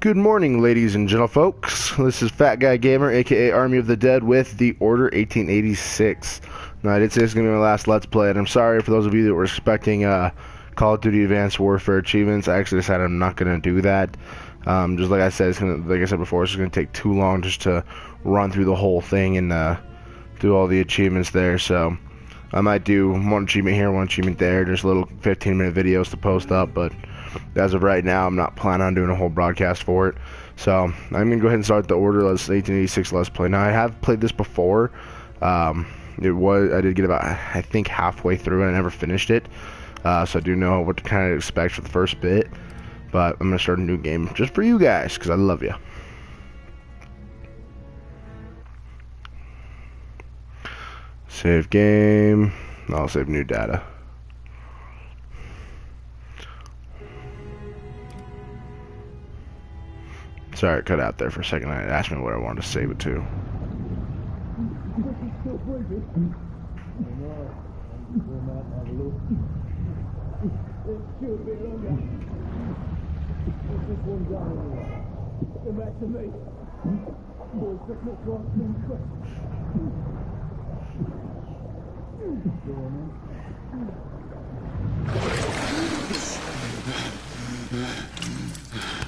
Good morning, ladies and gentlefolks. This is Fat Guy Gamer, aka Army of the Dead, with The Order 1886. Now, I did say this is going to be my last Let's Play, and I'm sorry for those of you that were expecting Call of Duty Advanced Warfare achievements. I actually decided I'm not going to do that. Just like I said, like I said before, it's going to take too long just to run through the whole thing and do all the achievements there. So I might do one achievement here, one achievement there, just little 15-minute videos to post up, but as of right now, I'm not planning on doing a whole broadcast for it. So I'm gonna go ahead and start the Order 1886 Let's Play. Now, I have played this before. I did get about, I think, halfway through, and I never finished it. So I do know what to kind of expect for the first bit. But I'm gonna start a new game just for you guys, because I love you. Save game. I'll save new data. Sorry, it cut out there for a second. It asked me what I wanted to save it to.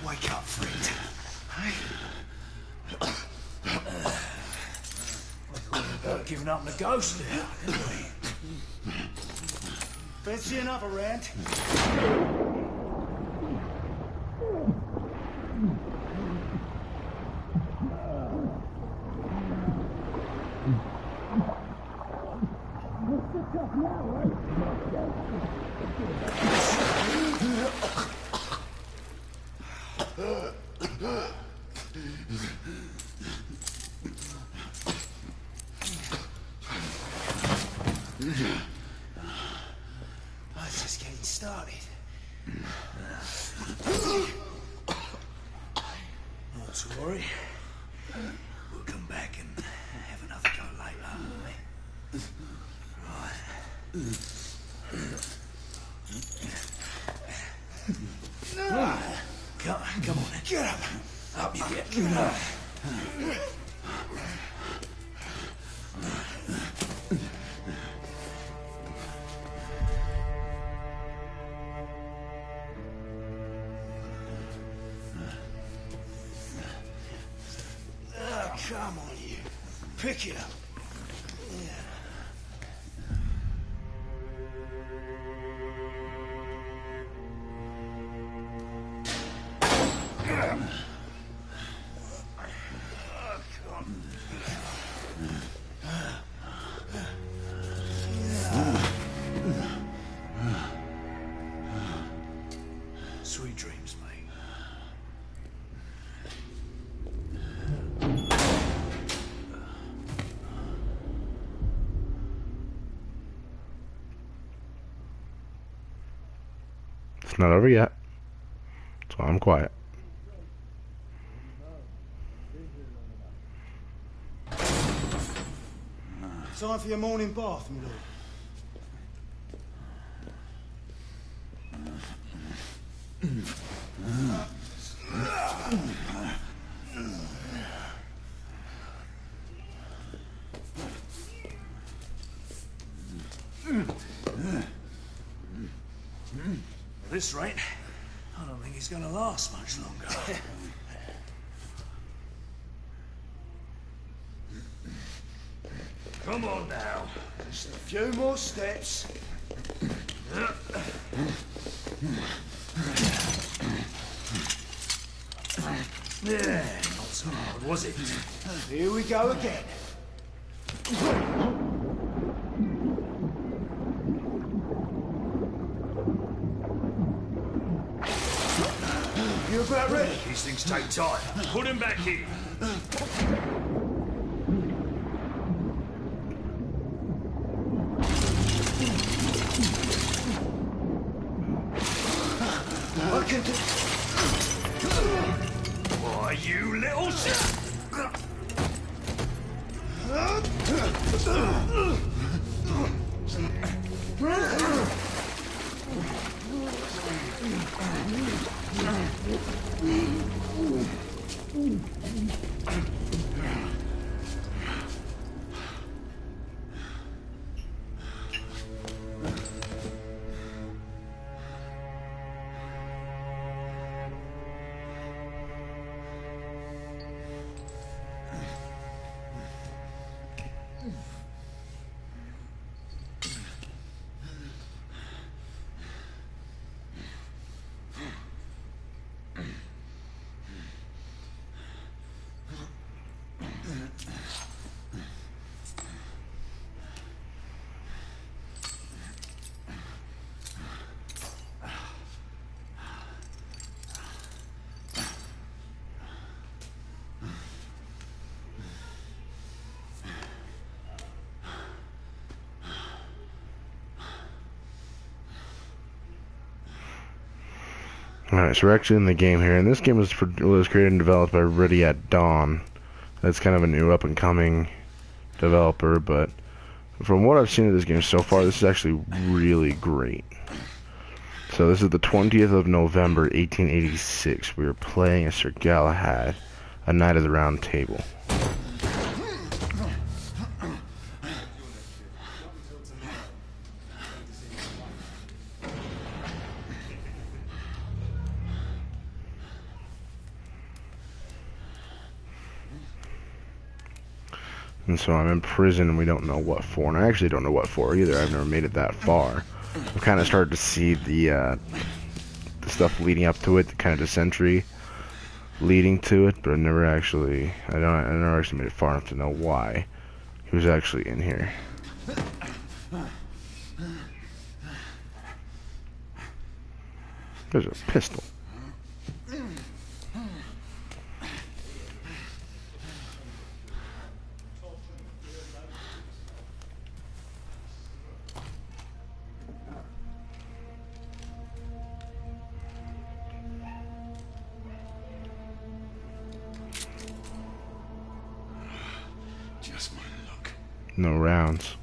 Wake up, friend. Giving up on the ghost now, didn't we? Fancy another round? Oh, it's just getting started. Not to worry. We'll come back and have another go later, won't we? Right. Come on, get up. Up you get. Get up. Come on, you. Pick it up. Sweet dreams, mate. It's not over yet. That's why I'm quiet. Time for your morning bath, my lord. At this rate, I don't think he's gonna last much longer. Come on now. Just a few more steps. Yeah, not so hard, was it? Here we go again. You about ready? These things take time. Put him back in. I can do... Why, you little shit! Alright, so we're actually in the game here, and this game was created and developed by Ready at Dawn. That's kind of a new up-and-coming developer, but from what I've seen of this game so far, this is actually really great. So this is the 20th of November, 1886. We are playing as Sir Galahad, a Knight of the Round Table. And so I'm in prison and we don't know what for, and I actually don't know what for either. I've never made it that far. I've kind of started to see the stuff leading up to it, the kind of dysentery leading to it, but I never actually made it far enough to know why he was actually in here. There's a pistol. Just my luck. No rounds.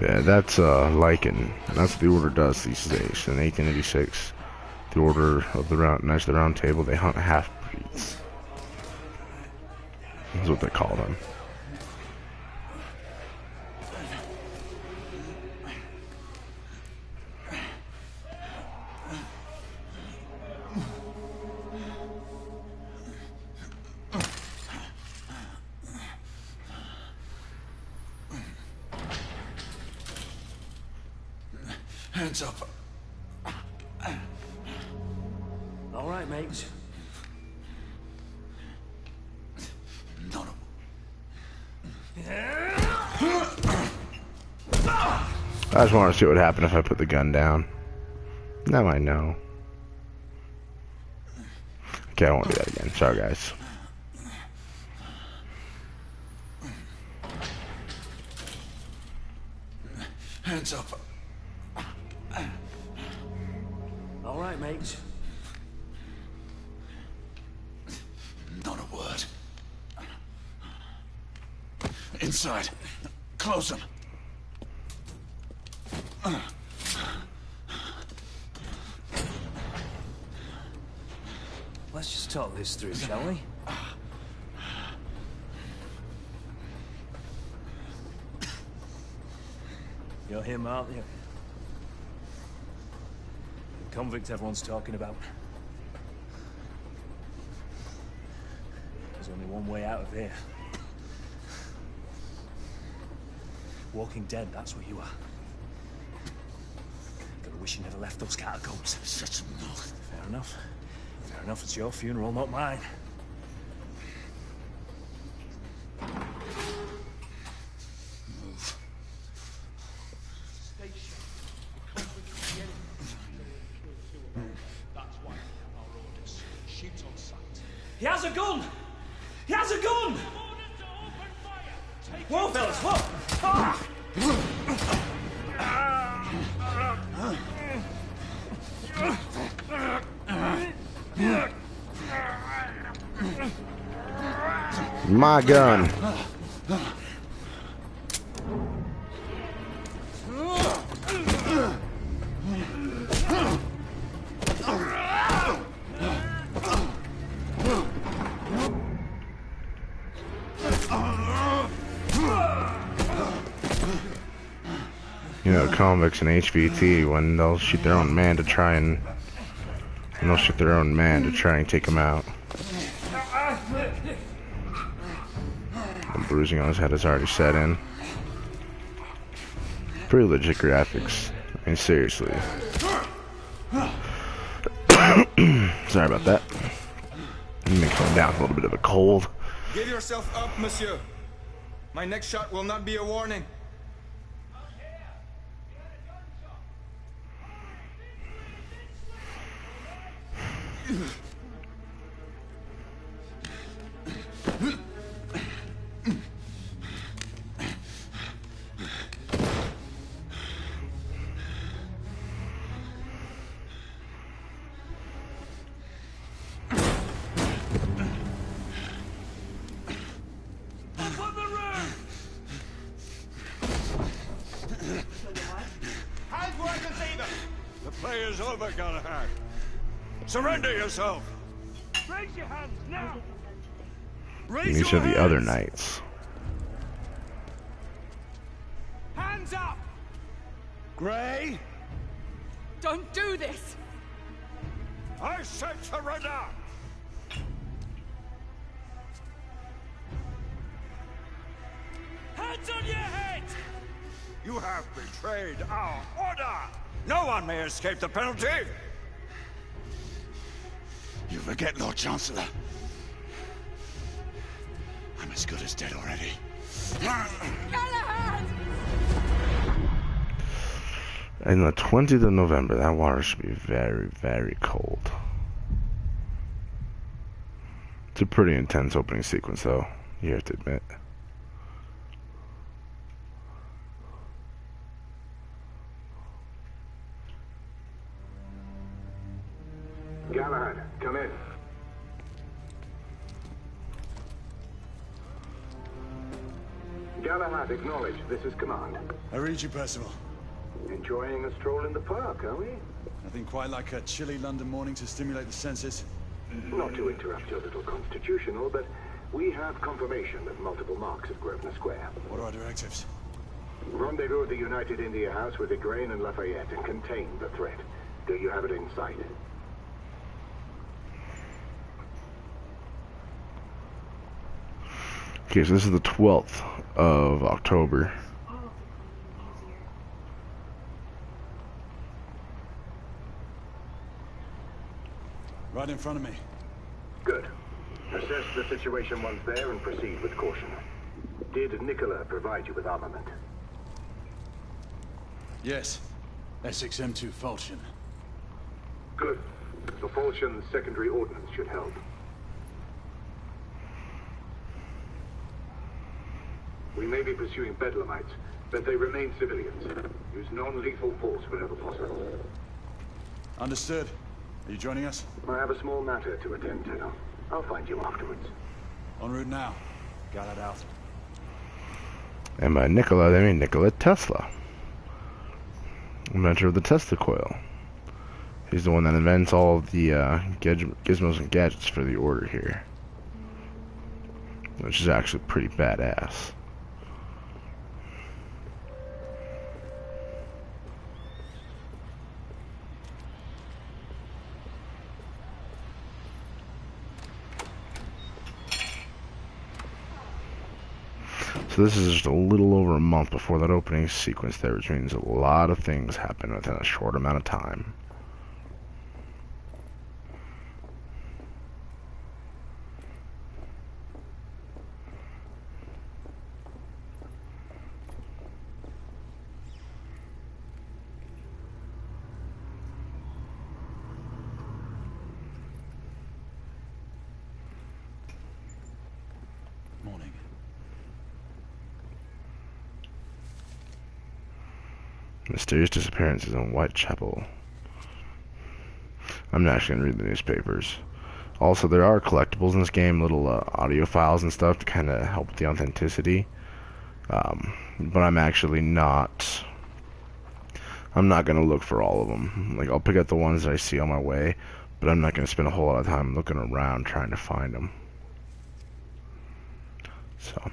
Yeah, that's Lycan. That's what the Order does these days. In 1886, the Order of the Knights of the Round Table, they hunt half-breeds. That's what they call them. Hands up. All right, mates. None of I just want to see what would happen if I put the gun down. Now I know. Okay, I won't do that again. Sorry, guys. Hands up. All right, mates. Not a word. Inside. Close them. Let's just talk this through, shall we? You're him, aren't you? The convict everyone's talking about. There's only one way out of here. Walking Dead, that's what you are. Gotta wish you never left those catacombs. Such a mouth. Fair enough. Fair enough, it's your funeral, not mine. Move. He has a gun! He has a gun! Whoa, fellas, whoa! Ah! My gun. You know, convicts in HVT, when they'll shoot their own man to try and take him out. The bruising on his head has already set in. Pretty legit graphics. I mean, seriously. Sorry about that. I'm coming down with a little bit of a cold. Give yourself up, monsieur. My next shot will not be a warning. The play is over, Galahad. Surrender yourself. Raise your hands now! And these are the other knights. Hands up! Gray, Don't do this! I said surrender. Hands on your head! You have betrayed our order. No one may escape the penalty. You forget, Lord Chancellor. I'm as good as dead already. Galahad! And the 20th of November, that water should be very, very cold. It's a pretty intense opening sequence, though, you have to admit. Galahad, come in. Galahad, acknowledge. This is command. I read you, Percival. Enjoying a stroll in the park, are we? Nothing quite like a chilly London morning to stimulate the senses. Not to interrupt your little constitutional, but we have confirmation of multiple marks of Grosvenor Square. What are our directives? Rendezvous at the United India House with Igraine and Lafayette and contain the threat. Do you have it in sight? Okay, so this is the 12th of October. Right in front of me. Good. Assess the situation once there and proceed with caution. Did Nicola provide you with armament? Yes. Essex M2 Falchion. Good. The Falchion's secondary ordnance should help. We may be pursuing Bedlamites, but they remain civilians. Use non-lethal force whenever possible. Understood. Are you joining us? I have a small matter to attend to. I'll find you afterwards. En route now. Galad out. And by Nikola, they mean Nikola Tesla, inventor of the Tesla coil. He's the one that invents all of the gizmos and gadgets for the Order here, which is actually pretty badass. So this is just a little over a month before that opening sequence there, which means a lot of things happen within a short amount of time. Morning. Mysterious disappearances in Whitechapel. I'm not actually going to read the newspapers. Also, there are collectibles in this game, little audio files and stuff to kind of help with the authenticity. But I'm actually not... I'm not going to look for all of them. Like, I'll pick out the ones that I see on my way, but I'm not going to spend a whole lot of time looking around trying to find them. So...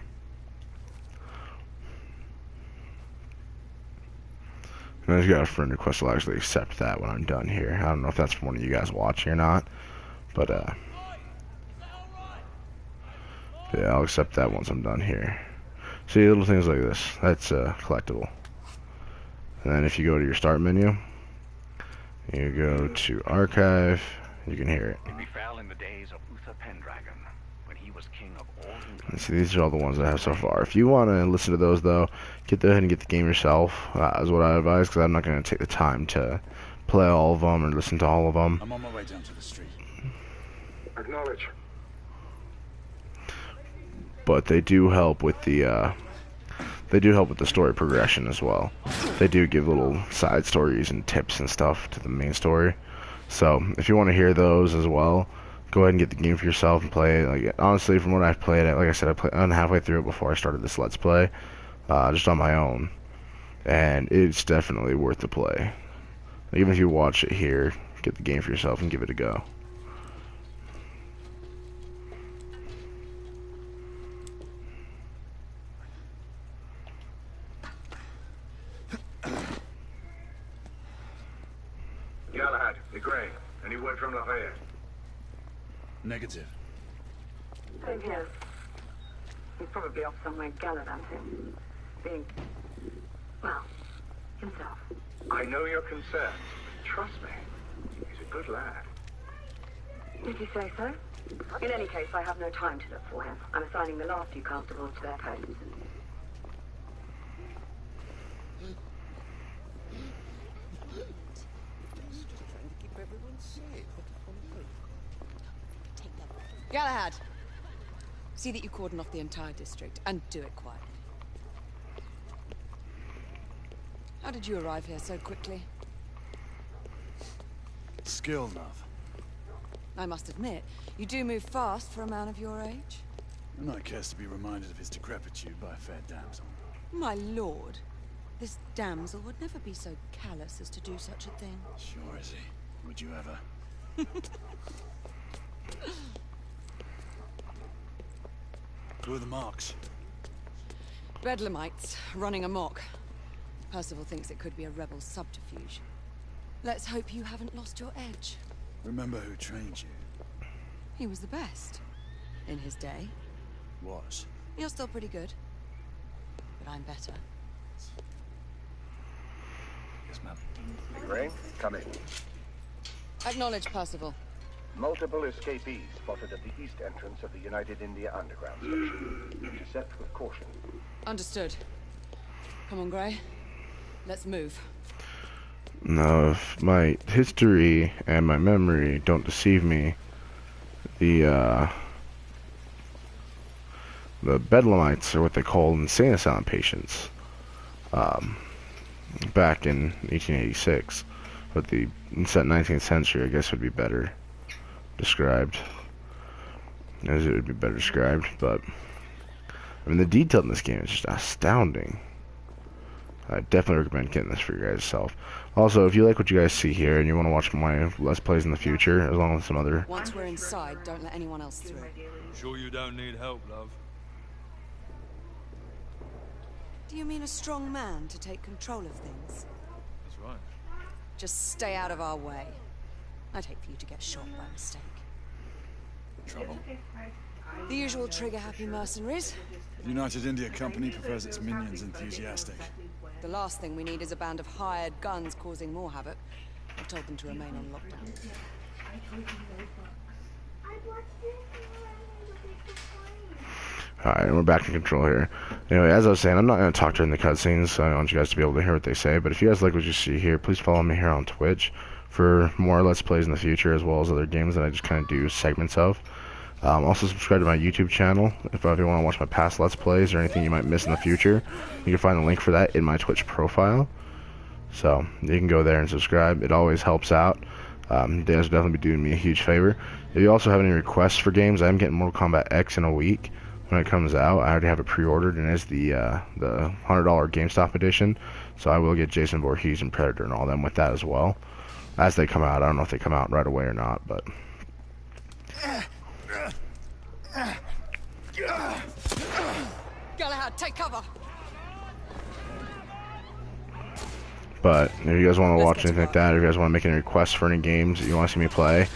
I just got a friend request. I'll actually accept that when I'm done here. I don't know if that's from one of you guys watching or not, but yeah, I'll accept that once I'm done here. See, little things like this. That's collectible. And then if you go to your start menu, you go to archive. You can hear it. It befell in the days of Uther Pendragon, when he was king of all England. And see, these are all the ones I have so far. If you want to listen to those, though, go ahead and get the game yourself, is what I advise, because I'm not going to take the time to play all of them or listen to all of them. I'm on my way down to the street. Acknowledge. But they do help with the story progression as well. They do give little side stories and tips and stuff to the main story. So if you want to hear those as well, go ahead and get the game for yourself and play it. Like, honestly, from what I've played, like I said, I'm halfway through it before I started this Let's Play, just on my own, and it's definitely worth the play. Even if you watch it here, get the game for yourself and give it a go. Galahad, Gray, any word from Lafayette? Negative. Same here. He's probably off somewhere gallivanting. Being, well, himself. I know your concerns. Trust me, he's a good lad. Did you say so? In any case, I have no time to look for him. I'm assigning the last few constables to their posts. Galahad! See that you cordon off the entire district, and do it quietly. How did you arrive here so quickly? Skill, Nav. I must admit, you do move fast for a man of your age. And I cares to be reminded of his decrepitude by a fair damsel. My lord, this damsel would never be so callous as to do such a thing. Sure is he. Would you ever? Who are the marks? Bedlamites, running amok. Percival thinks it could be a rebel subterfuge. Let's hope you haven't lost your edge. Remember who trained you? He was the best. In his day. Was. You're still pretty good. But I'm better. Yes, ma'am. Gray, come in. Acknowledge, Percival. Multiple escapees spotted at the east entrance of the United India Underground Station. Intercept with caution. Understood. Come on, Gray. Let's move. Now, if my history and my memory don't deceive me, the the Bedlamites are what they call insane asylum patients. Back in 1886, but the 19th century, I guess, would be better described. As it would be better described, but I mean, the detail in this game is just astounding. I definitely recommend getting this for your guys' self. Also, if you like what you guys see here and you want to watch my Let's Plays in the future, as long as some other... Once we're inside, don't let anyone else through. Sure you don't need help, love? Do you mean a strong man to take control of things? That's right. Just stay out of our way. I'd hate for you to get shot by mistake. Trouble? The usual trigger-happy mercenaries. United India Company prefers its minions enthusiastic. The last thing we need is a band of hired guns causing more havoc. I've told them to remain on lockdown. Alright, we're back in control here. Anyway, as I was saying, I'm not going to talk during the cutscenes, so I want you guys to be able to hear what they say. But if you guys like what you see here, please follow me here on Twitch for more Let's Plays in the future, as well as other games that I just kind of do segments of. Also subscribe to my YouTube channel if you want to watch my past Let's Plays or anything you might miss in the future. You can find the link for that in my Twitch profile. So you can go there and subscribe. It always helps out. You guys will definitely be doing me a huge favor. If you also have any requests for games, I'm getting Mortal Kombat X in a week. When it comes out, I already have it pre-ordered, and it's the $100 GameStop edition. So I will get Jason Voorhees and Predator and all them with that as well, as they come out. I don't know if they come out right away or not, but Galahad, take cover. But if you guys want to watch anything like that, or if you guys want to make any requests for any games that you want to see me play,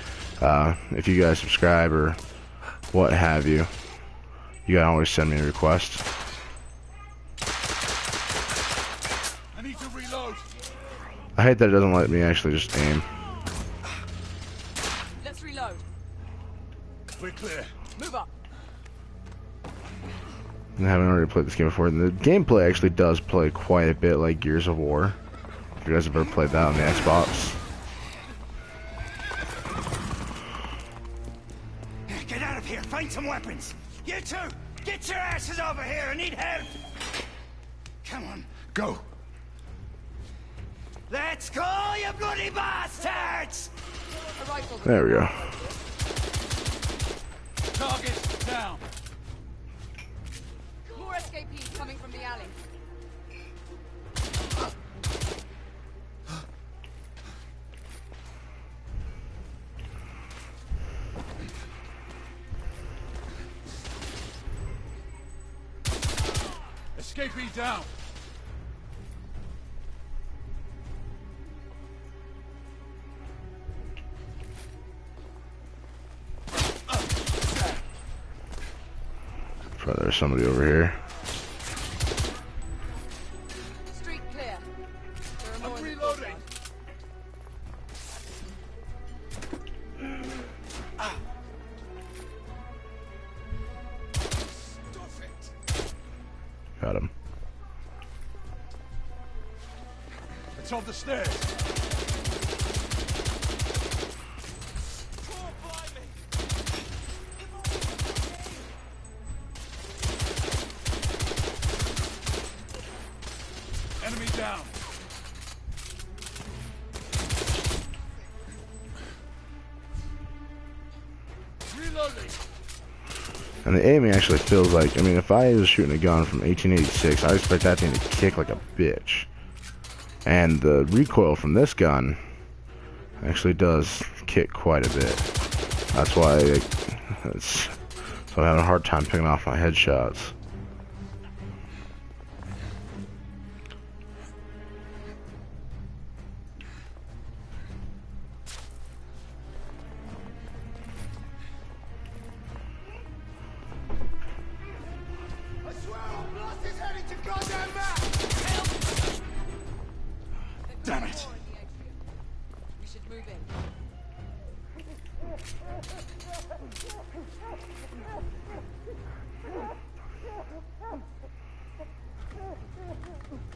if you guys subscribe or what have you, you can always send me a request. I need to reload. I hate that it doesn't let me actually just aim. Let's reload. We're clear. Move up. I haven't already played this game before. And the gameplay actually does play quite a bit like Gears of War. If you guys have ever played that on the Xbox. Get out of here! Find some weapons! You two! Get your asses over here! I need help! Come on, go! Let's go, you bloody bastards! A rifle. There we go. Target down. More escapees coming from the alley. Escapee down. Probably there's somebody over here. Street clear. There are more I'm in the reloading. Got him. It's on the stairs. Enemy down. Reloading. And the aiming actually feels like, I mean, if I was shooting a gun from 1886, I expect that thing to kick like a bitch. And the recoil from this gun actually does kick quite a bit. That's why I'm having a hard time picking off my headshots. Damn it! We should move in.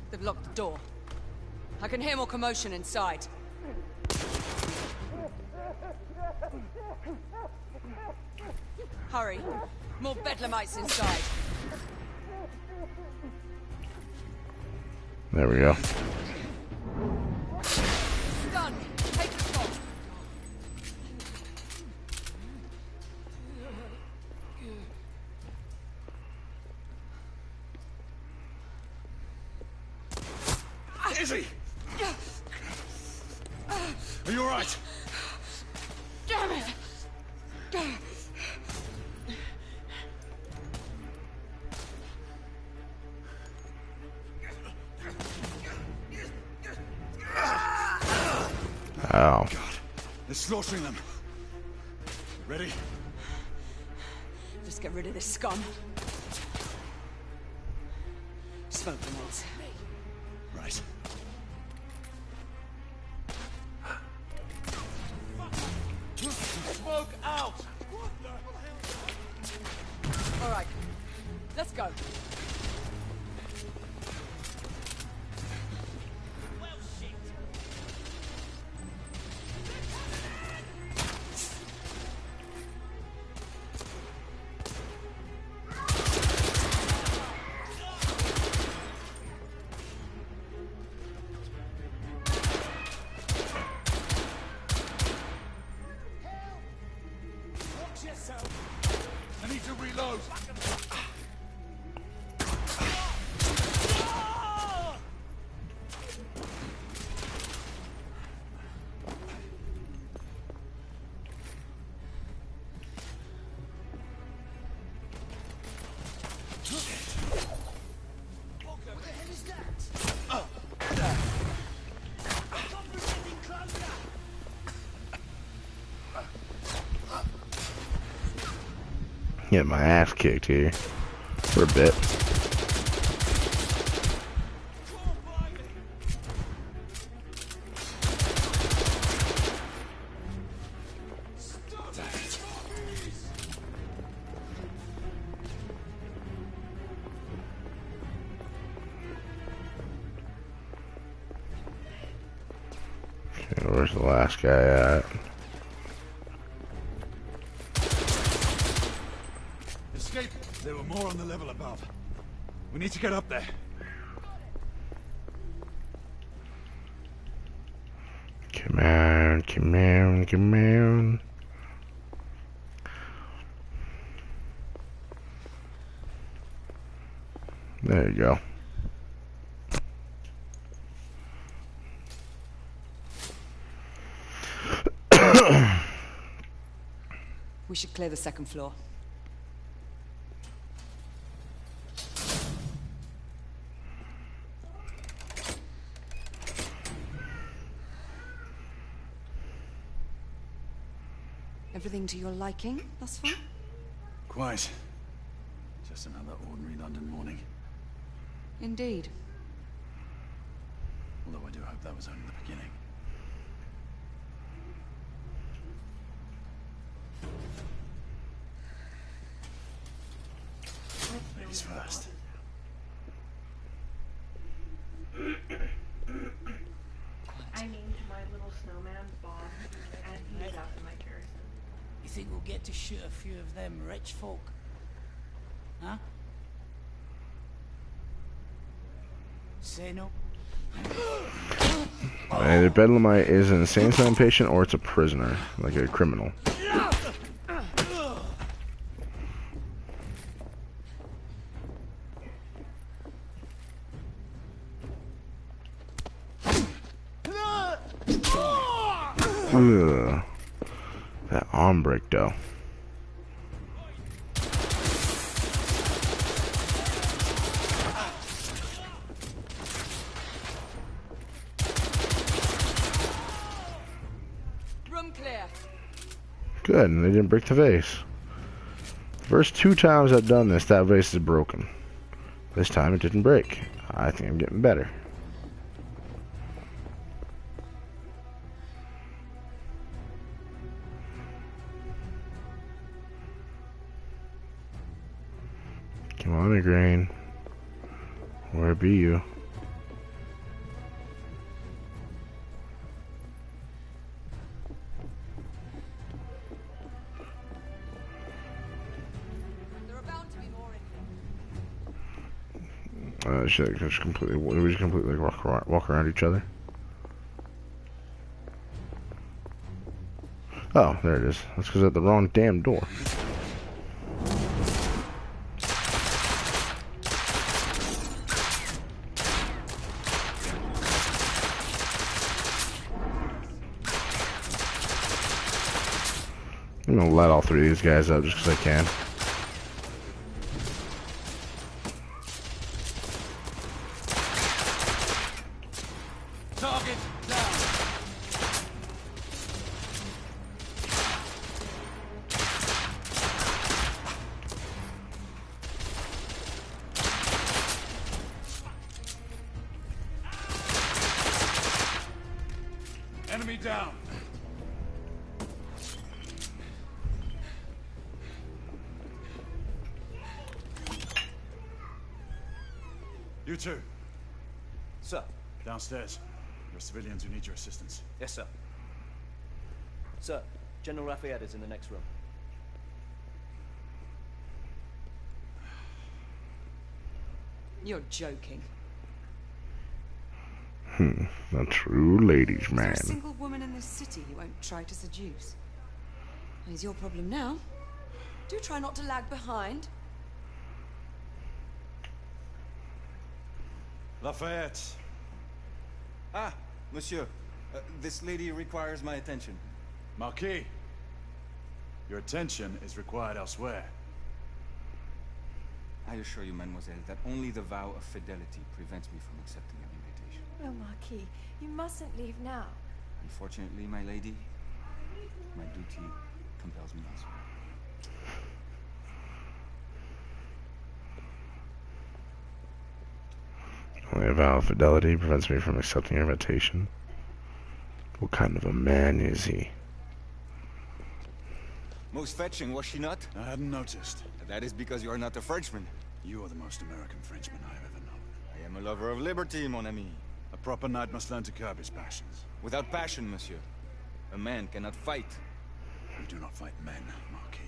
They've locked the door. I can hear more commotion inside. Hurry. More bedlamites inside. There we go. Done. Take the spot. Izzy! Are you alright? Damn it! Oh. They're slaughtering them. Ready? Just get rid of this scum. Smoke grenades. Right. Smoke out! All right. Let's go. I need to reload. Get my ass kicked here for a bit. Okay, where's the last guy at? Escape! There were more on the level above. We need to get up there. Come on, come on, come on. There you go. We should clear the second floor. Everything to your liking thus far? Quite. Just another ordinary London morning. Indeed. Although I do hope that was only the beginning. Ladies first. I named my little snowman Bob, and he's after my Garrison. You think we'll get to shoot a few of them rich folk? Huh? Say no? Either Bedlamite is an insane asylum patient or it's a prisoner, like a criminal. Ugh. That arm break though. Room clear. Good, and they didn't break the vase. The first 2 times I've done this, that vase is broken. This time it didn't break. I think I'm getting better. Come on, Igraine. Where be you? Shit, just completely. We just completely walk around each other. Oh, there it is. That's because at the wrong damn door. I'm gonna let all three of these guys up just because I can. Target down. Enemy down. You two. Sir. Downstairs. There are civilians who need your assistance. Yes, sir. Sir, General Lafayette is in the next room. You're joking. A true ladies' Is there man. a single woman in this city you won't try to seduce? Is your problem now? Do try not to lag behind. Lafayette. Ah, monsieur. This lady requires my attention. Marquis, your attention is required elsewhere. I assure you, mademoiselle, that only the vow of fidelity prevents me from accepting an invitation. Oh, Marquis, you mustn't leave now. Unfortunately, my lady, my duty compels me elsewhere. Only a vow of fidelity prevents me from accepting your invitation. What kind of a man is he? Most fetching, was she not? I hadn't noticed. That is because you are not a Frenchman. You are the most American Frenchman I have ever known. I am a lover of liberty, mon ami. A proper knight must learn to curb his passions. Without passion, monsieur, a man cannot fight. We do not fight men, Marquis.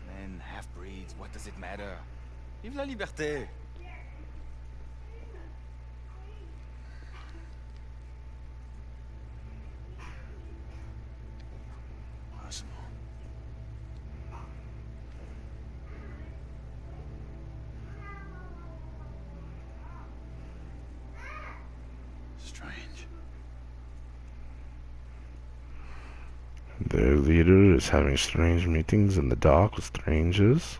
Men, half-breeds, what does it matter? Vive la liberté! Personal. Strange. Their leader is having strange meetings in the dock with strangers.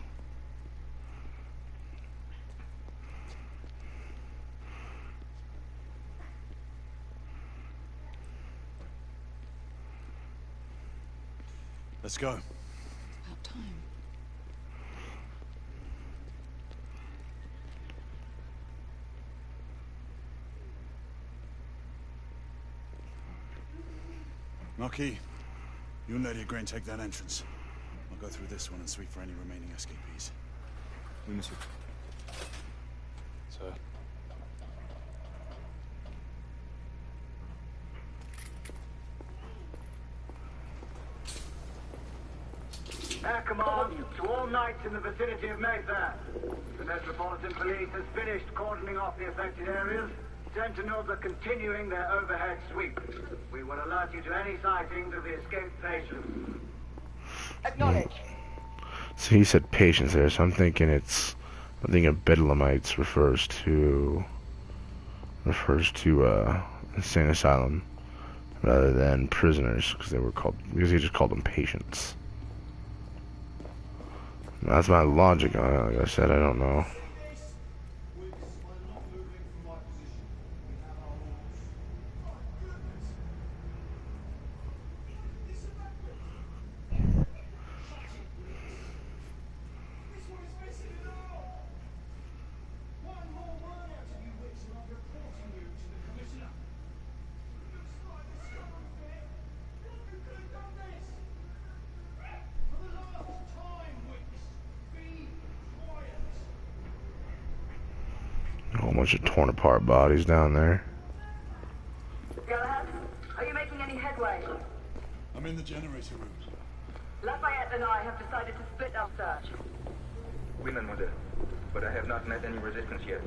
Let's go. About time. Marquis, you and Lady Grain take that entrance. I'll go through this one and sweep for any remaining escapees. Oui, monsieur. Sir. Air command to all knights in the vicinity of Mayfair. The Metropolitan Police has finished cordoning off the affected areas. Sentinels are continuing their overhead sweep. We will alert you to any sightings of the escaped patients. Acknowledge. So he said patience there, so I'm thinking Bedlamites refers to insane asylum rather than prisoners because he just called them patients. That's my logic on it. Like I said, I don't know. A whole bunch of torn apart bodies down there. Galahad, are you making any headway? I'm in the generator room. Lafayette and I have decided to split our search. Oui, mademoiselle. But I have not met any resistance yet.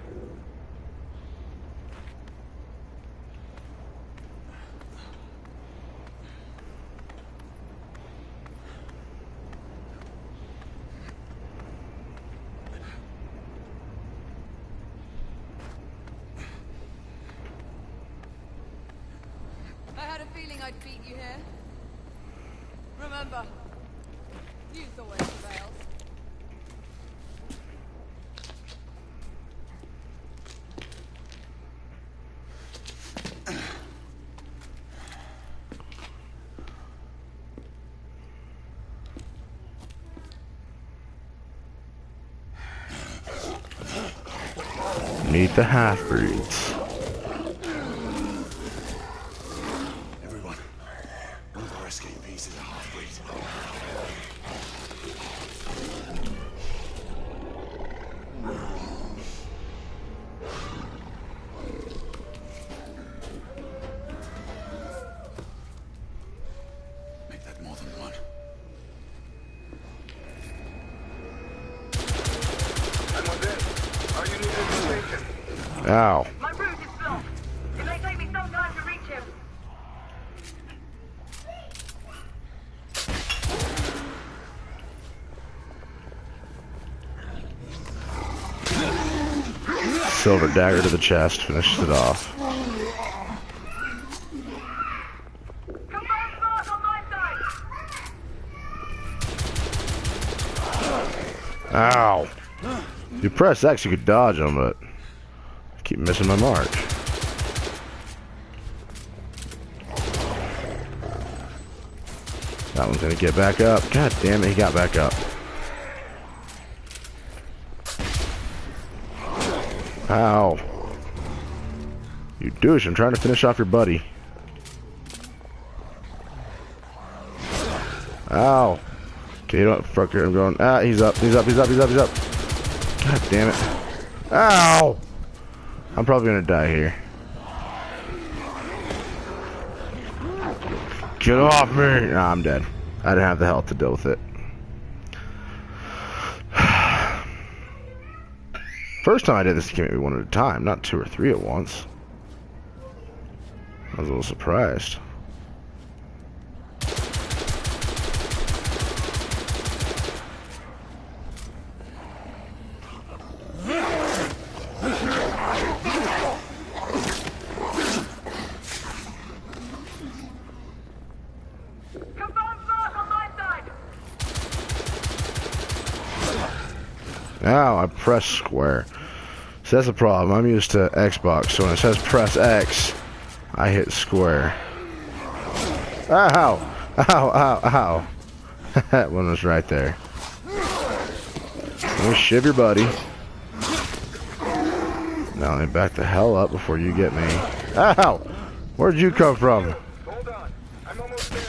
saying I'd beat you here. Remember, youth always prevails. Meet the half-breeds. Everyone, one of our escapees is a half-breed. Make that more than one. Are you needed at the station? Ow. My route is blocked. It may take me some time to reach him. Silver dagger to the chest. Finishes it off. Confirmed mark on my side. Ow. If you press X, you could dodge them, but I keep missing my mark. That one's gonna get back up. God damn it, he got back up. Ow. You douche, I'm trying to finish off your buddy. Ow. Okay, you don't fuck her. I'm going. Ah, he's up. He's up. He's up. He's up. He's up. God damn it. Ow! I'm probably gonna die here. Get off me! Nah, I'm dead. I didn't have the health to deal with it. First time I did this, it came at me one at a time, not 2 or 3 at once. I was a little surprised. Now I press square. So that's the problem. I'm used to Xbox, so when it says press X, I hit square. Ow! Ow, ow, ow. That one was right there. Let me shiv your buddy. Now let me back the hell up before you get me. Ow! Where'd you come from? Hold on. I'm almost there.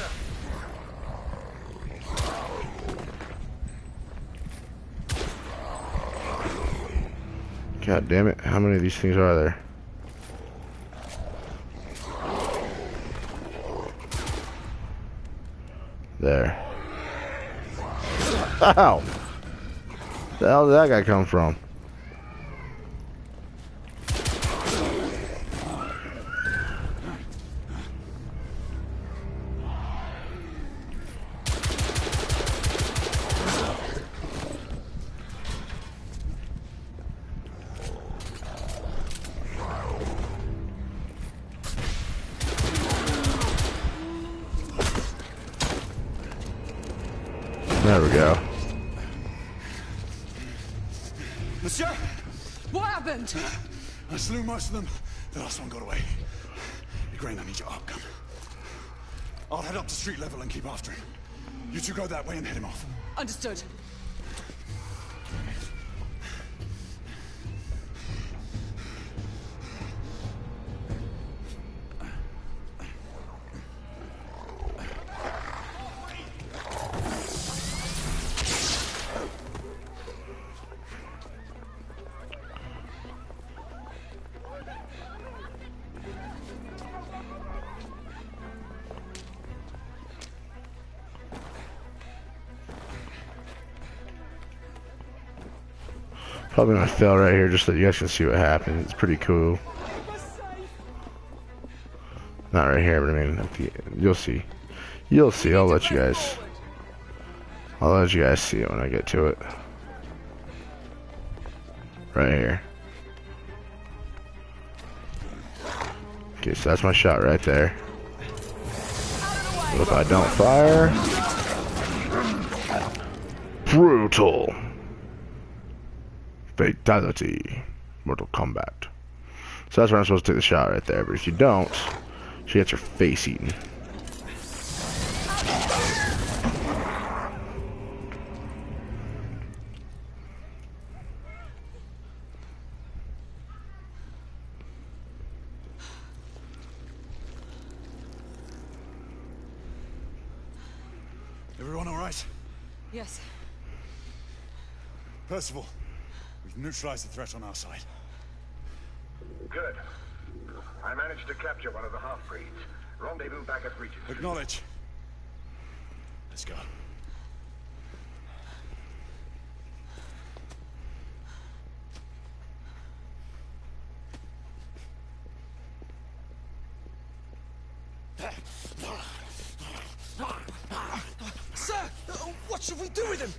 God damn it, how many of these things are there? There. Ow! The hell did that guy come from? There we go. Monsieur! What happened? I slew most of them. The last one got away. Igraine, I need your arc gun. I'll head up to street level and keep after him. You two go that way and head him off. Understood. Probably gonna fail right here just so you guys can see what happens. It's pretty cool. Not right here, but I mean, you'll see. You'll see. I'll let you guys see it when I get to it. Right here. Okay, so that's my shot right there. But if I don't fire... Brutal. Fatality. Mortal Kombat. So that's where I'm supposed to take the shot right there, but if you don't, she gets her face eaten. Everyone all right? Yes. Percival, we've neutralized the threat on our side. Good. I managed to capture one of the half-breeds. Rendezvous back at Regent. Acknowledge. Let's go. Sir! What should we do with him?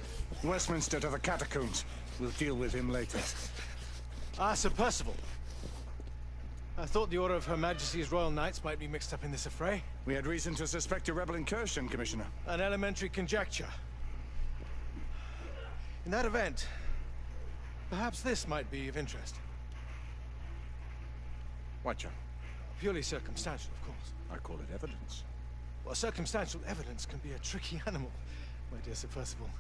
Westminster to the catacombs. We'll deal with him later. Ah, Sir Percival. I thought the Order of Her Majesty's Royal Knights might be mixed up in this affray. We had reason to suspect a rebel incursion, Commissioner. An elementary conjecture. In that event, perhaps this might be of interest. What, John? Purely circumstantial, of course. I call it evidence. Well, circumstantial evidence can be a tricky animal, my dear Sir Percival.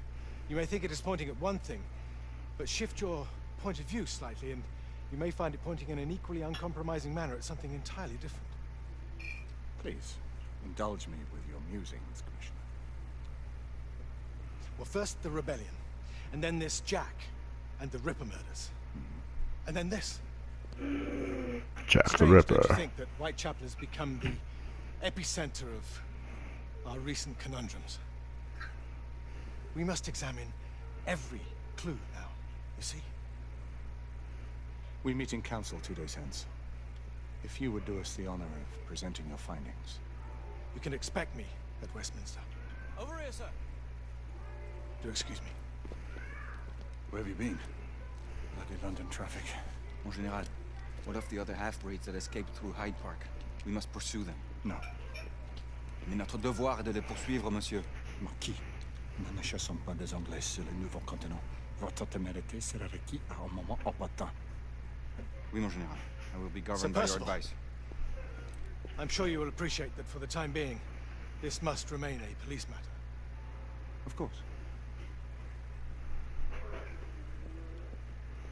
You may think it is pointing at one thing, but shift your point of view slightly, and you may find it pointing in an equally uncompromising manner at something entirely different. Please, indulge me with your musings, Commissioner. Well, first the rebellion, and then this Jack, and the Ripper murders. And then this. Jack the Strange, Ripper. don't you think that Whitechapel has become the epicenter of our recent conundrums? We must examine every clue now, you see? We meet in council 2 days hence. If you would do us the honor of presenting your findings. You can expect me at Westminster. Over here, sir. Do excuse me. Where have you been? Bloody London traffic. Mon Général, what of the other half-breeds that escaped through Hyde Park? We must pursue them. No. Mais notre devoir est de les poursuivre, monsieur. Marquis, nous ne chassons pas des Anglais sur le nouveau continent. Votre témérité sera requise à un moment opportun. Oui, mon Général. I will be Sir governed by your Percival, advice. I'm sure you will appreciate that for the time being, this must remain a police matter. Of course.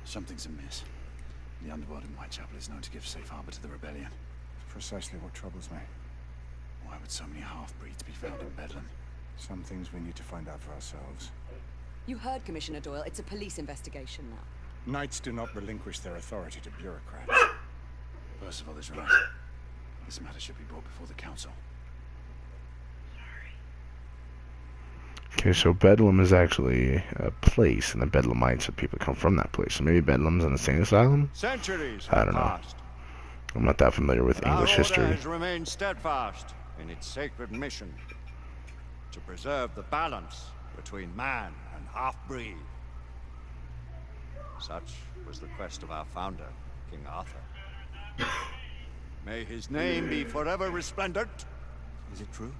Something's amiss. The underworld in Whitechapel is known to give safe harbor to the rebellion. Precisely what troubles me. Why would so many half-breeds be found in Bedlam? Some things we need to find out for ourselves. You heard Commissioner Doyle. It's a police investigation now. Knights do not relinquish their authority to bureaucrats. Percival is right. This matter should be brought before the council. Okay, so Bedlam is actually a place, and the Bedlamites are people come from that place. So maybe Bedlam's an insane asylum? Centuries I have don't know. passed. I'm not that familiar with Our English order history. has remained steadfast in its sacred mission to preserve the balance between man and half-breed. Such was the quest of our founder, King Arthur. May his name be forever resplendent. Is it true?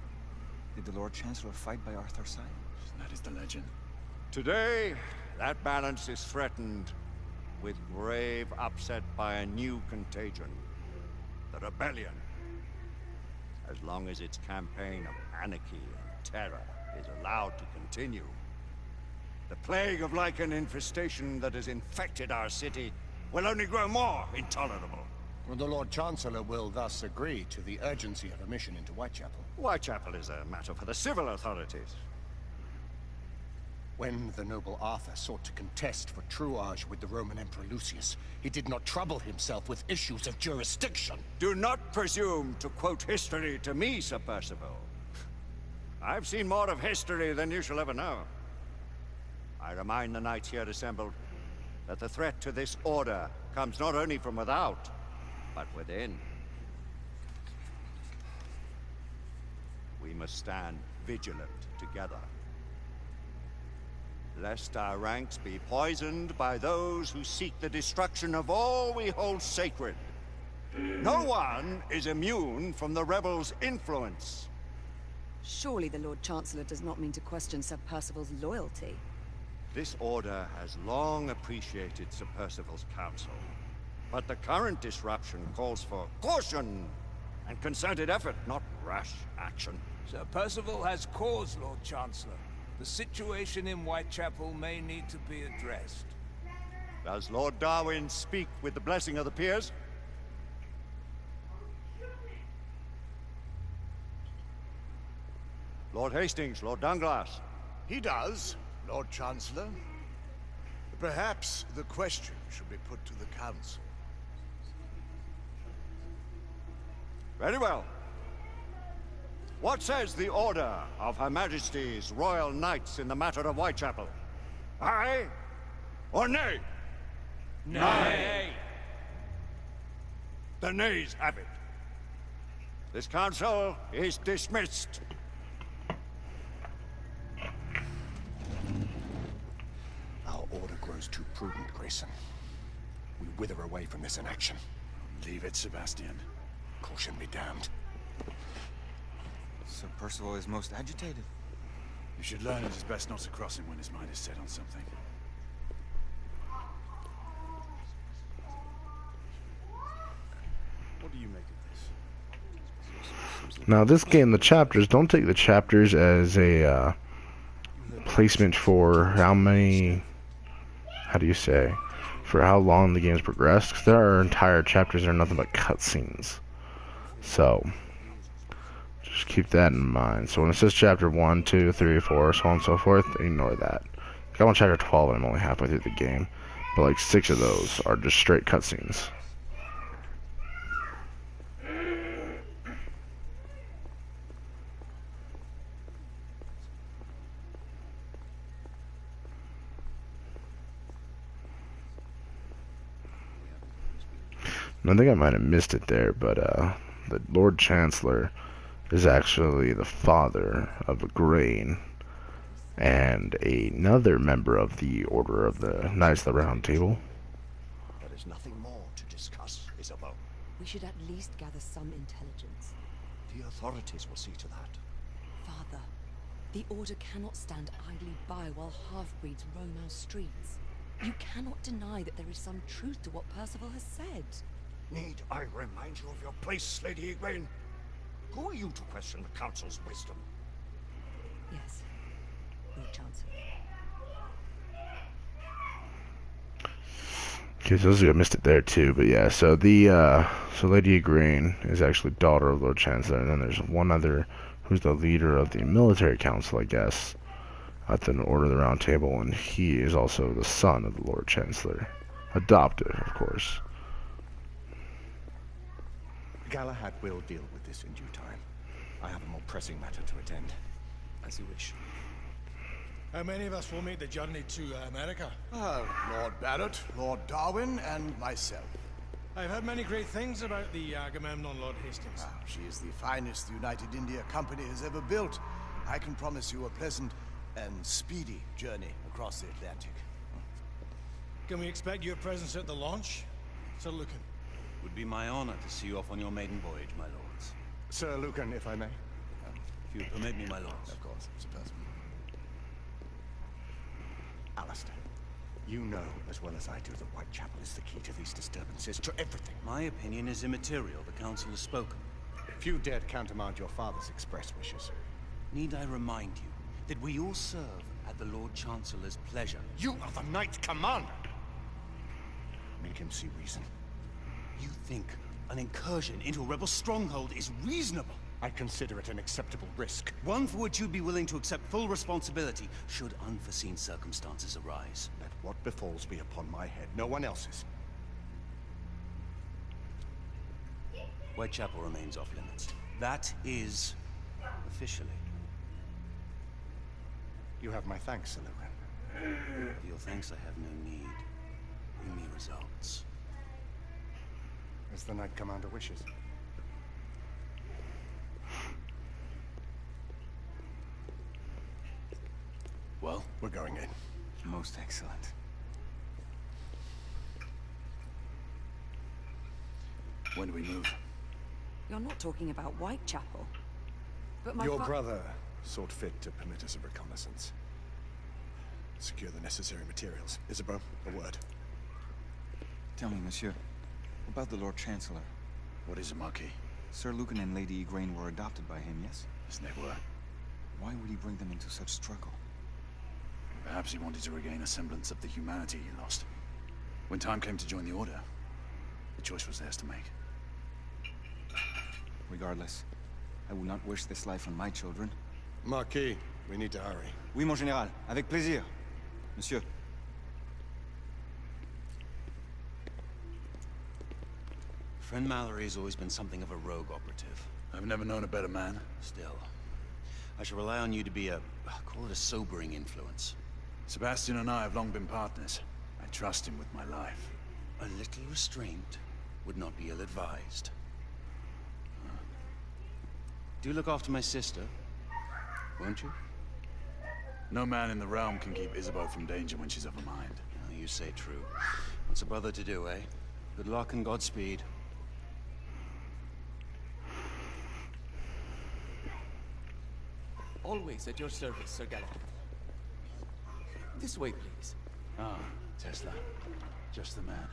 Did the Lord Chancellor fight by Arthur's side? That is the legend. Today, that balance is threatened with grave upset by a new contagion. The rebellion. As long as its campaign of anarchy and terror is allowed to continue, the plague of Lycan infestation that has infected our city will only grow more intolerable. Well, the Lord Chancellor will thus agree to the urgency of a mission into Whitechapel. Whitechapel is a matter for the civil authorities. When the noble Arthur sought to contest for truage with the Roman Emperor Lucius, he did not trouble himself with issues of jurisdiction. Do not presume to quote history to me, Sir Percival. I've seen more of history than you shall ever know. I remind the knights here assembled that the threat to this order comes not only from without, but within. We must stand vigilant together, lest our ranks be poisoned by those who seek the destruction of all we hold sacred. No one is immune from the rebels' influence. Surely the Lord Chancellor does not mean to question Sir Percival's loyalty. This order has long appreciated Sir Percival's counsel. But the current disruption calls for caution and concerted effort, not rash action. Sir Percival has cause, Lord Chancellor. The situation in Whitechapel may need to be addressed. Does Lord Darwin speak with the blessing of the peers? Lord Hastings, Lord Dunglass. He does, Lord Chancellor. Perhaps the question should be put to the Council. Very well. What says the Order of Her Majesty's Royal Knights in the matter of Whitechapel? Aye or nay? Nay. The nays have it. This council is dismissed. Our order grows too prudent, Grayson. We wither away from this inaction. Leave it, Sebastian. Caution be damned. Sir Percival is most agitated. You should learn it is best not to cross him when his mind is set on something. What do you make of this? Now, this game, the chapters, don't take the chapters as a placement for how many, how do you say, for how long the game's progressed. 'Cause there are entire chapters that are nothing but cutscenes. So, just keep that in mind. So when it says chapter 1, 2, 3, 4, so on and so forth, ignore that. I'm on chapter 12 and I'm only halfway through the game. But like 6 of those are just straight cutscenes. I think I might have missed it there, but the Lord Chancellor is actually the father of Igraine and another member of the Order of the Knights of the Round Table. There is nothing more to discuss, Isabeau. We should at least gather some intelligence. The authorities will see to that. Father, the Order cannot stand idly by while half-breeds roam our streets. You cannot deny that there is some truth to what Percival has said. Need I remind you of your place, Lady Igraine? Who are you to question the Council's wisdom? Yes, Lord Chancellor. Okay, so I missed it there too, but yeah, so the so Lady Igraine is actually daughter of Lord Chancellor, and then there's one other who's the leader of the military council, I guess, at the Order of the Round Table, and he is also the son of the Lord Chancellor. Adopted, of course. Galahad will deal with this in due time. I have a more pressing matter to attend. As you wish. How many of us will make the journey to America? Lord Barrett, Lord Darwin, and myself. I've heard many great things about the Agamemnon, Lord Hastings. She is the finest the United India Company has ever built. I can promise you a pleasant and speedy journey across the Atlantic. Can we expect your presence at the launch, Sir Lucan? Would be my honor to see you off on your maiden voyage, my lords. Sir Lucan, if I may. If you permit me, my lords. Of course, Sir Percival. Alistair, you know as well as I do that Whitechapel is the key to these disturbances, to everything. My opinion is immaterial. The council has spoken. Few dared countermand your father's express wishes. Need I remind you that we all serve at the Lord Chancellor's pleasure? You are the Knight Commander! Make him see reason. You think an incursion into a rebel stronghold is reasonable? I consider it an acceptable risk. One for which you'd be willing to accept full responsibility should unforeseen circumstances arise. Let what befalls be upon my head, no one else's. Whitechapel remains off limits. That is officially. You have my thanks, Sir Lucan. For your thanks I have no need. Bring me results. As the Knight Commander wishes. Well, we're going in. Most excellent. When do we move? You're not talking about Whitechapel. But my Your brother sought fit to permit us a reconnaissance. Secure the necessary materials. Isabeau, a word. Tell me, monsieur, about the Lord Chancellor. What is it, Marquis? Sir Lucan and Lady Igraine were adopted by him, yes? Yes, they were. Why would he bring them into such struggle? Perhaps he wanted to regain a semblance of the humanity he lost. When time came to join the Order, the choice was theirs to make. Regardless, I would not wish this life on my children. Marquis, we need to hurry. Oui, mon général. Avec plaisir. Monsieur. Friend Mallory has always been something of a rogue operative. I've never known a better man. Still, I shall rely on you to be call it a sobering influence. Sebastian and I have long been partners. I trust him with my life. A little restraint would not be ill-advised. Do look after my sister, won't you? No man in the realm can keep Isabeau from danger when she's of a mind. Oh, you say true. What's a brother to do, eh? Good luck and Godspeed. Always at your service, Sir Galahad. This way, please. Ah, Tesla. Just the man.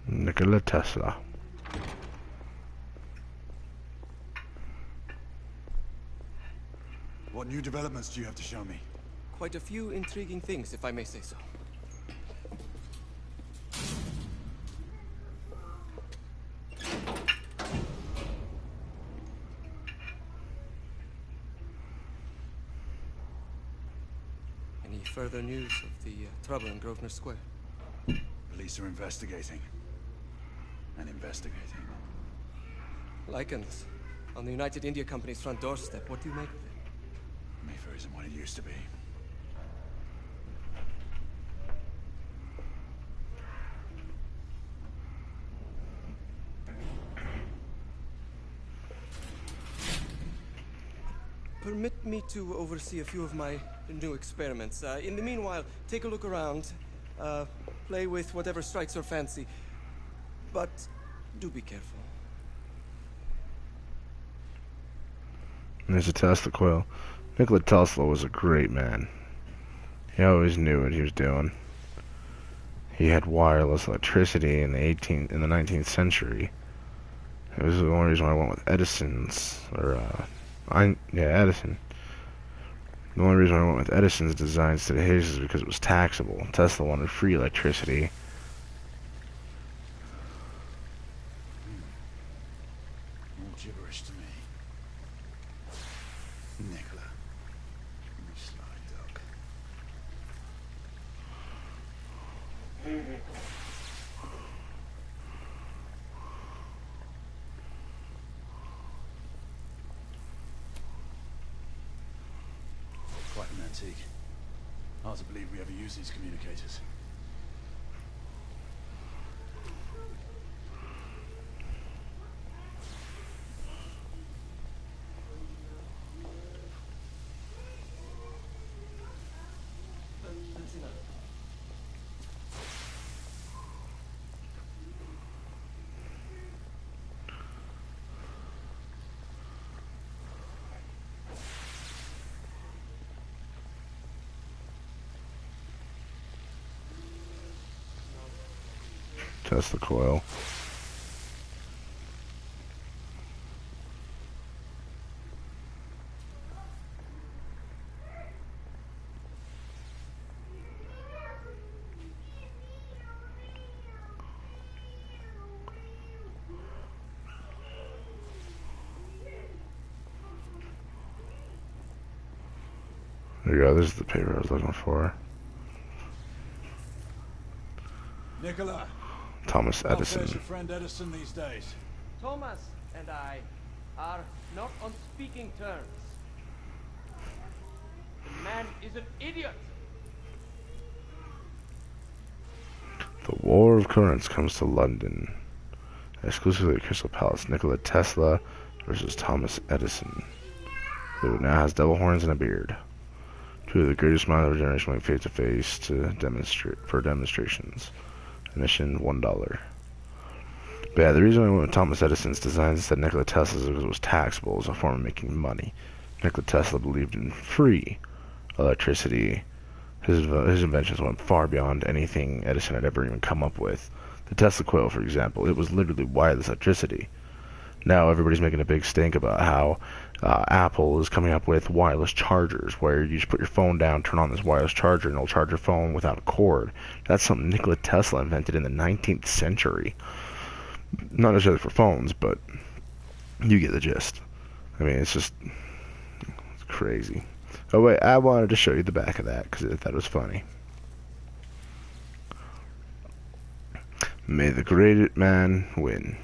Nikola Tesla. What new developments do you have to show me? Quite a few intriguing things, if I may say so. Any further news of the trouble in Grosvenor Square? Police are investigating. And investigating. Lycans, on the United India Company's front doorstep. What do you make of it? Mayfair isn't what it used to be. Permit me to oversee a few of my new experiments. In the meanwhile, take a look around. Play with whatever strikes your fancy. But do be careful. There's a Tesla coil. Nikola Tesla was a great man. He always knew what he was doing. He had wireless electricity in the 19th century. It was the only reason why I went with Edison's, Edison. The only reason I went with Edison's designs to his is because it was taxable. Tesla wanted free electricity. All gibberish to me. Nikola. You sly dog. Quite an antique. Hard to believe we ever use these communicators. Tesla coil. There you go, this is the paper I was looking for. Nikola. Thomas Edison. How's your friend Edison these days? Thomas and I are not on speaking terms. The man is an idiot. The War of Currents comes to London. Exclusively at Crystal Palace. Nikola Tesla versus Thomas Edison, who now has double horns and a beard. Two of the greatest minds of our generation went face to face to demonstrate for demonstrations. Admission $1. But yeah, the reason I went with Thomas Edison's designs instead of Nikola Tesla's is because it was taxable. It was a form of making money. Nikola Tesla believed in free electricity. His inventions went far beyond anything Edison had ever even come up with. The Tesla coil, for example, it was literally wireless electricity. Now everybody's making a big stink about how Apple is coming up with wireless chargers, where you just put your phone down, turn on this wireless charger, and it'll charge your phone without a cord. That's something Nikola Tesla invented in the 19th century. Not necessarily for phones, but you get the gist. I mean, it's crazy. Oh wait, I wanted to show you the back of that because I thought it was funny. May the great man win.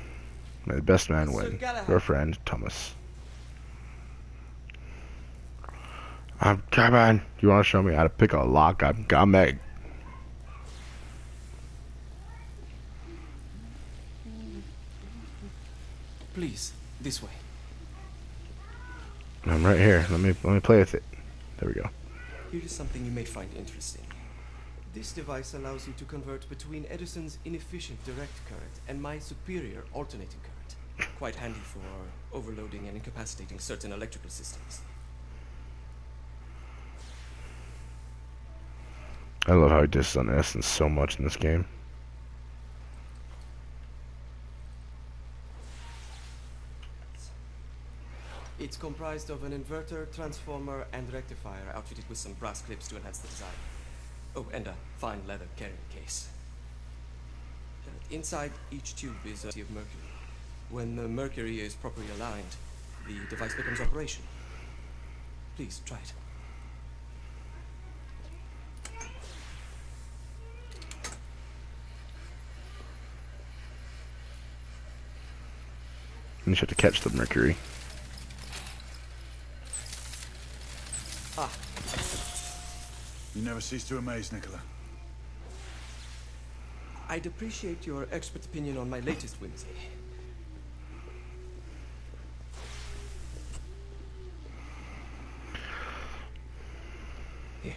May the best man win. Your friend, Thomas. I'm coming. You want to show me how to pick a lock? I'm coming. Please, this way. I'm right here. Let me play with it. There we go. Here is something you may find interesting. This device allows you to convert between Edison's inefficient direct current and my superior alternating current. Quite handy for overloading and incapacitating certain electrical systems. I love how he disses on Edison so much in this game. It's comprised of an inverter, transformer, and rectifier outfitted with some brass clips to enhance the design. Oh, and a fine leather carrying case. Inside each tube is a sea of mercury. When the mercury is properly aligned, the device becomes operational. Please, try it. You just have to catch the mercury. Ah. You never cease to amaze, Nikola. I'd appreciate your expert opinion on my latest whimsy. Here.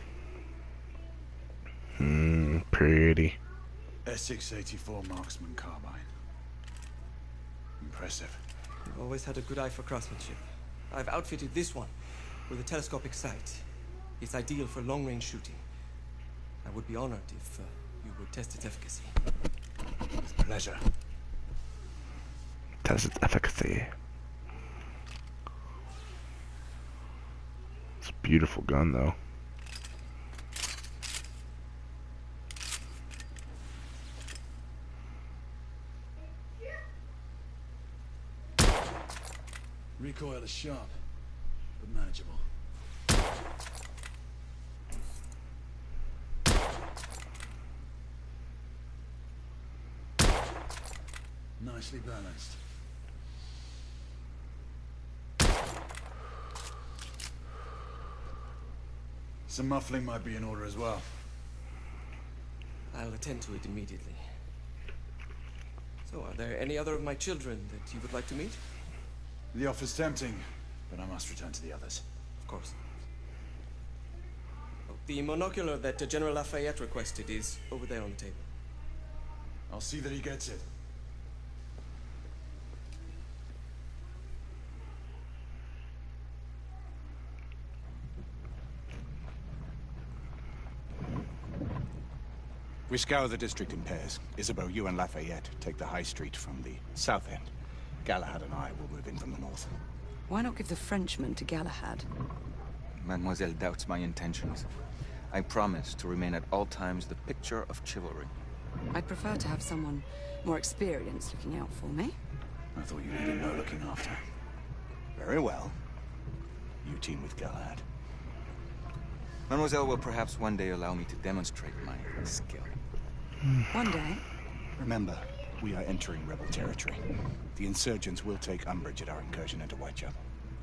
Pretty. Essex 84 Marksman carbine. Impressive. You've always had a good eye for craftsmanship. I've outfitted this one with a telescopic sight. It's ideal for long-range shooting. I would be honored if you would test its efficacy. With pleasure. Test its efficacy. It's a beautiful gun, though. Recoil is sharp, but manageable. Nicely balanced. Some muffling might be in order as well. I'll attend to it immediately. So, are there any other of my children that you would like to meet? The offer's tempting, but I must return to the others. Of course. Oh, the monocular that General Lafayette requested is over there on the table. I'll see that he gets it. We scour the district in pairs. Isabeau, you and Lafayette take the high street from the south end. Galahad and I will move in from the north. Why not give the Frenchman to Galahad? Mademoiselle doubts my intentions. I promise to remain at all times the picture of chivalry. I'd prefer to have someone more experienced looking out for me. I thought you needed no looking after. Very well. You team with Galahad. Mademoiselle will perhaps one day allow me to demonstrate my skill. One day? Remember, we are entering rebel territory. The insurgents will take umbrage at our incursion into Whitechapel.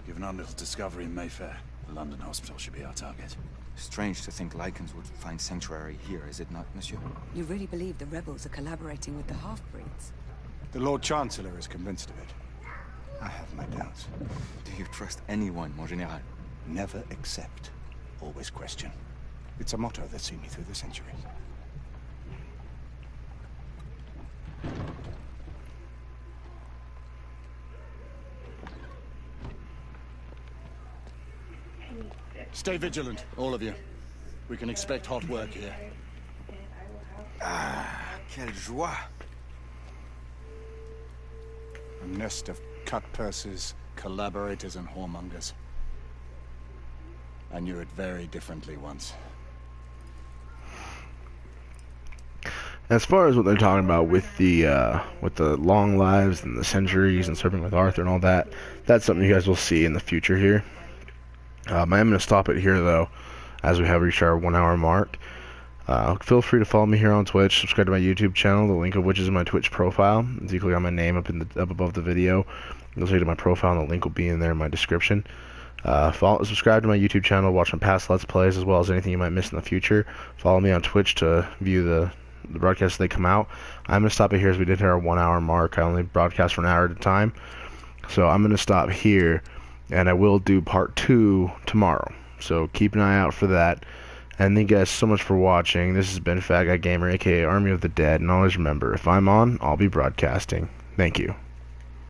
Given our little discovery in Mayfair, the London hospital should be our target. Strange to think Lycans would find sanctuary here, is it not, monsieur? You really believe the rebels are collaborating with the half-breeds? The Lord Chancellor is convinced of it. I have my doubts. Do you trust anyone, mon général? Never accept. Always question. It's a motto that's seen me through the centuries. Stay vigilant, all of you. We can expect hot work here. Ah, quelle joie. A nest of cut-pursers, collaborators, and whoremongers. I knew it very differently once. As far as what they're talking about with the long lives and the centuries and serving with Arthur and all that, that's something you guys will see in the future here. I am going to stop it here though, as we have reached our 1 hour mark. Feel free to follow me here on Twitch, subscribe to my YouTube channel, the link of which is in my Twitch up my name up above the video. You'll see to my profile, and the link will be in there in my description. Subscribe to my YouTube channel, watch my past Let's Plays, as well as anything you might miss in the future. Follow me on Twitch to view the broadcasts as they come out. I'm going to stop it here as we did hit our 1 hour mark. I only broadcast for an hour at a time. So I'm going to stop here, and I will do part 2 tomorrow. So keep an eye out for that. And thank you guys so much for watching. This has been Fat Guy Gamer, aka Army of the Dead. And always remember, if I'm on, I'll be broadcasting. Thank you.